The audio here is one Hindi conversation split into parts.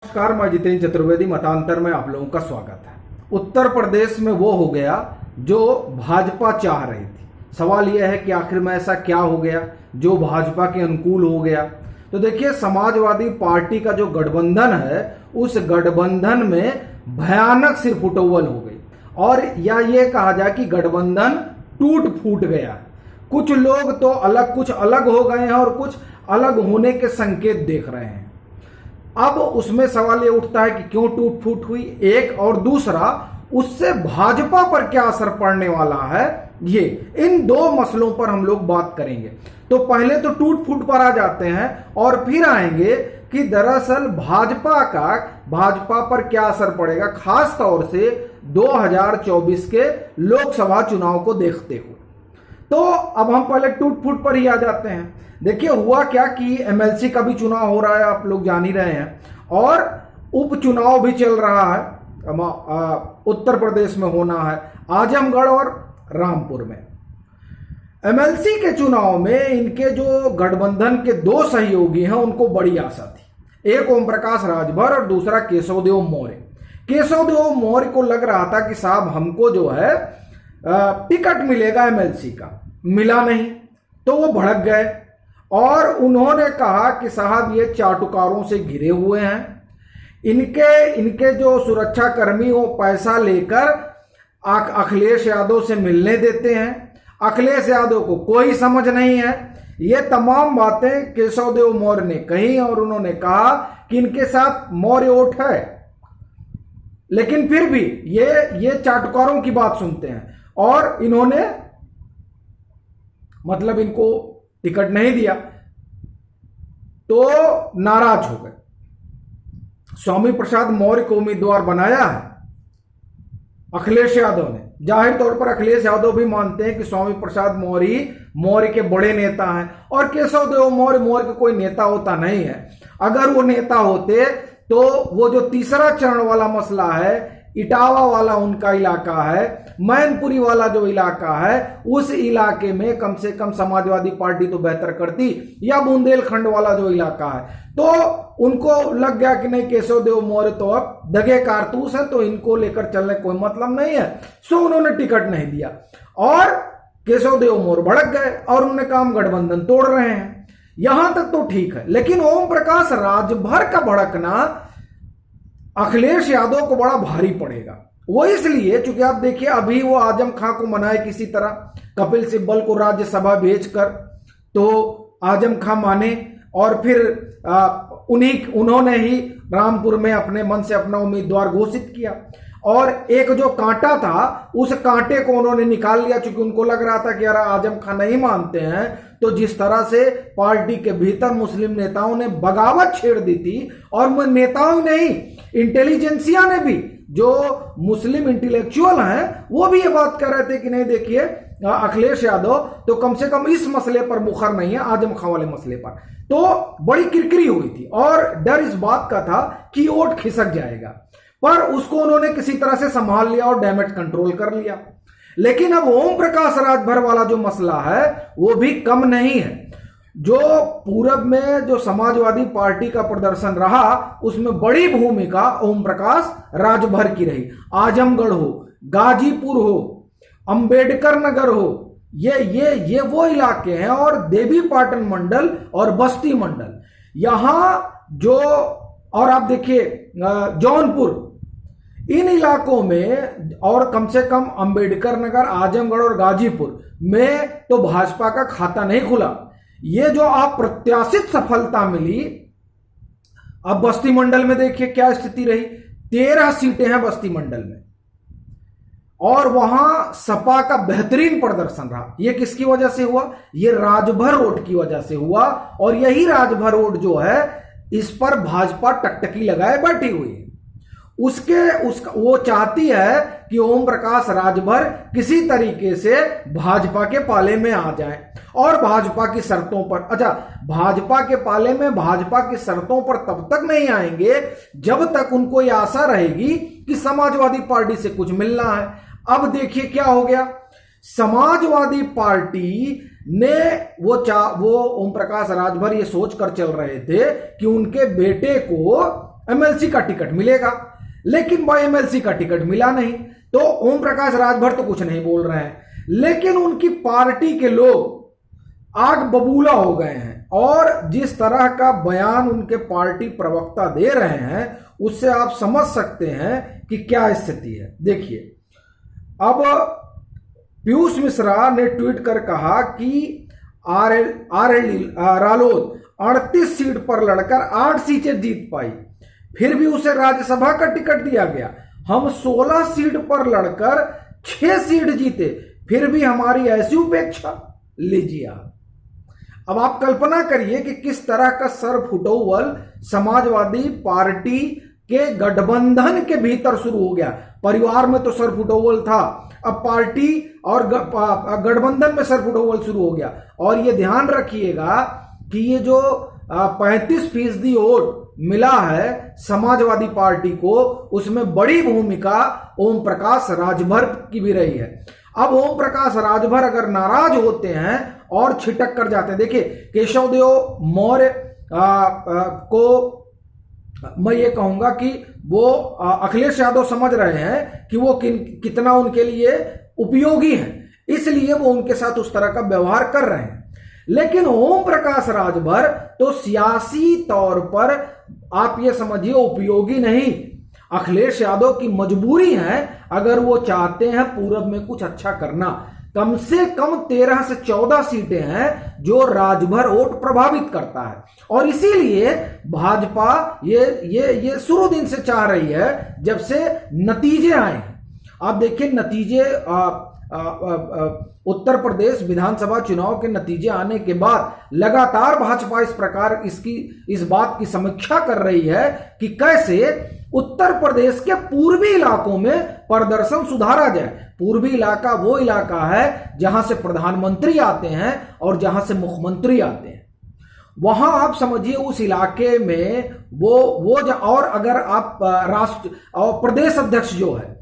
नमस्कार, मैं जितेंद्र चतुर्वेदी। मतांतर में आप लोगों का स्वागत है। उत्तर प्रदेश में वो हो गया जो भाजपा चाह रही थी। सवाल यह है कि आखिर में ऐसा क्या हो गया जो भाजपा के अनुकूल हो गया। तो देखिए, समाजवादी पार्टी का जो गठबंधन है, उस गठबंधन में भयानक सिरफुटौल हो गई, और या ये कहा जाए कि गठबंधन टूट फूट गया। कुछ लोग तो कुछ अलग हो गए हैं और कुछ अलग होने के संकेत देख रहे हैं। अब उसमें सवाल ये उठता है कि क्यों टूट फूट हुई, एक, और दूसरा उससे भाजपा पर क्या असर पड़ने वाला है। ये इन दो मसलों पर हम लोग बात करेंगे। तो पहले तो टूट फूट पर आ जाते हैं और फिर आएंगे कि दरअसल भाजपा पर क्या असर पड़ेगा, खास तौर से 2024 के लोकसभा चुनाव को देखते हुए। तो अब हम पहले टूट फूट पर ही आ जाते हैं। देखिए, हुआ क्या कि एमएलसी का भी चुनाव हो रहा है, आप लोग जान ही रहे हैं, और उपचुनाव भी चल रहा है। उत्तर प्रदेश में होना है, आजमगढ़ और रामपुर में। एमएलसी के चुनाव में इनके जो गठबंधन के दो सहयोगी हैं, उनको बड़ी आशा थी। एक ओम प्रकाश राजभर और दूसरा केशवदेव मौर्य। केशवदेव मौर्य को लग रहा था कि साहब हमको जो है टिकट मिलेगा एमएलसी का, मिला नहीं, तो वो भड़क गए और उन्होंने कहा कि साहब ये चाटुकारों से घिरे हुए हैं, इनके जो सुरक्षा कर्मी वो पैसा लेकर अखिलेश यादव से मिलने देते हैं, अखिलेश यादव को कोई समझ नहीं है। ये तमाम बातें केशवदेव मौर्य ने कही और उन्होंने कहा कि इनके साथ मौर्य वोट है, लेकिन फिर भी ये चाटुकारों की बात सुनते हैं और इन्होंने मतलब इनको टिकट नहीं दिया, तो नाराज हो गए। स्वामी प्रसाद मौर्य को उम्मीदवार बनाया है अखिलेश यादव ने। जाहिर तौर पर अखिलेश यादव भी मानते हैं कि स्वामी प्रसाद मौर्य के बड़े नेता हैं, और केशवदेव मौर्य के कोई नेता होता नहीं है। अगर वो नेता होते तो वो जो तीसरा चरण वाला मसला है, इटावा वाला उनका इलाका है, मैनपुरी वाला जो इलाका है, उस इलाके में कम से कम समाजवादी पार्टी तो बेहतर करती, या बुंदेलखंड वाला जो इलाका है, तो उनको लग गया कि नहीं, केशवदेव मौर्य तो अब दगे कारतूस है, तो इनको लेकर चलने कोई मतलब नहीं है। सो उन्होंने टिकट नहीं दिया और केशवदेव मौर्य भड़क गए और उन्होंने कहा हम गठबंधन तोड़ रहे हैं। यहां तक तो ठीक है, लेकिन ओम प्रकाश राजभर का भड़कना अखिलेश यादव को बड़ा भारी पड़ेगा। वो इसलिए चूंकि आप देखिए, अभी वो आजम खां को मनाए किसी तरह, कपिल सिब्बल को राज्यसभा भेजकर, तो आजम खां माने और फिर उन्होंने ही रामपुर में अपने मन से अपना उम्मीदवार घोषित किया, और एक जो कांटा था उस कांटे को उन्होंने निकाल लिया, चूंकि उनको लग रहा था कि यार आजम खां नहीं मानते हैं, तो जिस तरह से पार्टी के भीतर मुस्लिम नेताओं ने बगावत छेड़ दी थी, और नेताओं नहीं, इंटेलिजेंसिया ने भी, जो मुस्लिम इंटेलेक्चुअल हैं, वो भी ये बात कर रहे थे कि नहीं देखिए, अखिलेश यादव तो कम से कम इस मसले पर मुखर नहीं है, आजम खां वाले मसले पर। तो बड़ी किरकिरी हुई थी और डर इस बात का था कि वोट खिसक जाएगा, पर उसको उन्होंने किसी तरह से संभाल लिया और डैमेज कंट्रोल कर लिया। लेकिन अब ओम प्रकाश राजभर वाला जो मसला है वो भी कम नहीं है। जो पूरब में जो समाजवादी पार्टी का प्रदर्शन रहा, उसमें बड़ी भूमिका ओम प्रकाश राजभर की रही। आजमगढ़ हो, गाजीपुर हो, अंबेडकर नगर हो, ये वो इलाके हैं, और देवी पाटन मंडल और बस्ती मंडल यहां जो, और आप देखिए जौनपुर, इन इलाकों में, और कम से कम अंबेडकर नगर, आजमगढ़ और गाजीपुर में तो भाजपा का खाता नहीं खुला। ये जो अप्रत्याशित सफलता मिली, अब बस्ती मंडल में देखिए क्या स्थिति रही। 13 सीटें हैं बस्ती मंडल में, और वहां सपा का बेहतरीन प्रदर्शन रहा। ये किसकी वजह से हुआ? ये राजभर वोट की वजह से हुआ, और यही राजभर वोट जो है, इस पर भाजपा टकटकी लगाए बैठी हुई है। वो चाहती है कि ओम प्रकाश राजभर किसी तरीके से भाजपा के पाले में आ जाए, और भाजपा की शर्तों पर, भाजपा के पाले में भाजपा की शर्तों पर तब तक नहीं आएंगे जब तक उनको यह आशा रहेगी कि समाजवादी पार्टी से कुछ मिलना है। अब देखिए क्या हो गया, समाजवादी पार्टी ने वो ओम प्रकाश राजभर ये सोच कर चल रहे थे कि उनके बेटे को एमएलसी का टिकट मिलेगा, लेकिन भाई एमएलसी का टिकट मिला नहीं तो ओम प्रकाश राजभर तो कुछ नहीं बोल रहे हैं, लेकिन उनकी पार्टी के लोग आग बबूला हो गए हैं और जिस तरह का बयान उनके पार्टी प्रवक्ता दे रहे हैं उससे आप समझ सकते हैं कि क्या स्थिति है। देखिए, अब पीयूष मिश्रा ने ट्वीट कर कहा कि रालोद 38 सीट पर लड़कर 8 सीटें जीत पाई, फिर भी उसे राज्यसभा का टिकट दिया गया। हम 16 सीट पर लड़कर 6 सीट जीते, फिर भी हमारी ऐसी उपेक्षा। लीजिए अब आप कल्पना करिए कि किस तरह का सरफुटौवल समाजवादी पार्टी के गठबंधन के भीतर शुरू हो गया। परिवार में तो सरफुटौवल था, अब पार्टी और गठबंधन में सरफुटौवल शुरू हो गया। और ये ध्यान रखिएगा कि ये जो 35% वोट मिला है समाजवादी पार्टी को, उसमें बड़ी भूमिका ओम प्रकाश राजभर की भी रही है। अब ओम प्रकाश राजभर अगर नाराज होते हैं और छिटक कर जाते हैं, देखिए केशवदेव मौर्य को मैं ये कहूंगा कि वो अखिलेश यादव समझ रहे हैं कि वो कितना उनके लिए उपयोगी है, इसलिए वो उनके साथ उस तरह का व्यवहार कर रहे हैं। लेकिन ओम प्रकाश राजभर तो सियासी तौर पर आप ये समझिए उपयोगी नहीं, अखिलेश यादव की मजबूरी है अगर वो चाहते हैं पूरब में कुछ अच्छा करना। कम से कम 13 से 14 सीटें हैं जो राजभर वोट प्रभावित करता है और इसीलिए भाजपा ये शुरू दिन से चाह रही है जब से नतीजे आए हैं। आप देखिए नतीजे उत्तर प्रदेश विधानसभा चुनाव के नतीजे आने के बाद लगातार भाजपा इस प्रकार इस बात की समीक्षा कर रही है कि कैसे उत्तर प्रदेश के पूर्वी इलाकों में प्रदर्शन सुधारा जाए। पूर्वी इलाका वो इलाका है जहां से प्रधानमंत्री आते हैं और जहां से मुख्यमंत्री आते हैं। वहां आप समझिए उस इलाके में वो और अगर आप राष्ट्र और प्रदेश अध्यक्ष जो है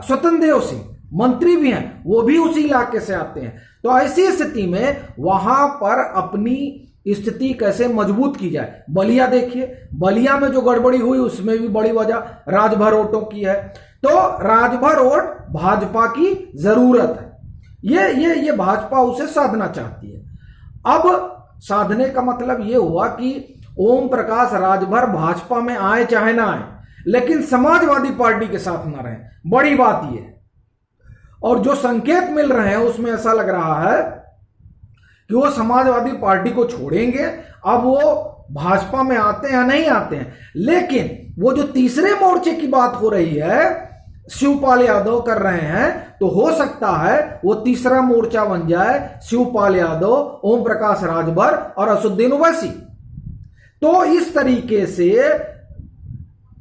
स्वतंत्र देव सिंह मंत्री भी हैं, वो भी उसी इलाके से आते हैं। तो ऐसी स्थिति में वहां पर अपनी स्थिति कैसे मजबूत की जाए। बलिया देखिए, बलिया में जो गड़बड़ी हुई उसमें भी बड़ी वजह राजभर वोटों की है। तो राजभर वोट भाजपा की जरूरत है, ये भाजपा उसे साधना चाहती है। अब साधने का मतलब ये हुआ कि ओम प्रकाश राजभर भाजपा में आए चाहे ना आए, लेकिन समाजवादी पार्टी के साथ ना रहे, बड़ी बात ये है। और जो संकेत मिल रहे हैं उसमें ऐसा लग रहा है कि वो समाजवादी पार्टी को छोड़ेंगे। अब वो भाजपा में आते हैं या नहीं आते हैं, लेकिन वो जो तीसरे मोर्चे की बात हो रही है शिवपाल यादव कर रहे हैं, तो हो सकता है वो तीसरा मोर्चा बन जाए शिवपाल यादव, ओम प्रकाश राजभर और असदुद्दीन ओवैसी। तो इस तरीके से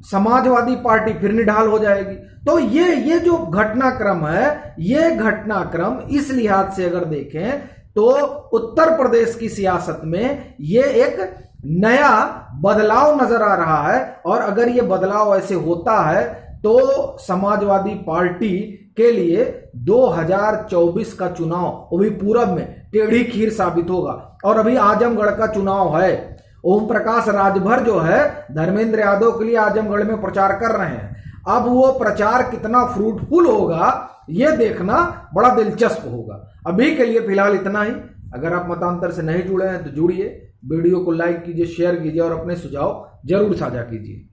समाजवादी पार्टी फिर निढाल हो जाएगी। तो ये जो घटनाक्रम है, ये घटनाक्रम इस लिहाज से अगर देखें तो उत्तर प्रदेश की सियासत में ये एक नया बदलाव नजर आ रहा है। और अगर ये बदलाव ऐसे होता है तो समाजवादी पार्टी के लिए 2024 का चुनाव वो भी पूरब में टेढ़ी खीर साबित होगा। और अभी आजमगढ़ का चुनाव है, ओम प्रकाश राजभर जो है धर्मेंद्र यादव के लिए आजमगढ़ में प्रचार कर रहे हैं। अब वो प्रचार कितना फ्रूटफुल होगा ये देखना बड़ा दिलचस्प होगा। अभी के लिए फिलहाल इतना ही। अगर आप मतांतर से नहीं जुड़े हैं तो जुड़िए, वीडियो को लाइक कीजिए, शेयर कीजिए और अपने सुझाव जरूर साझा कीजिए।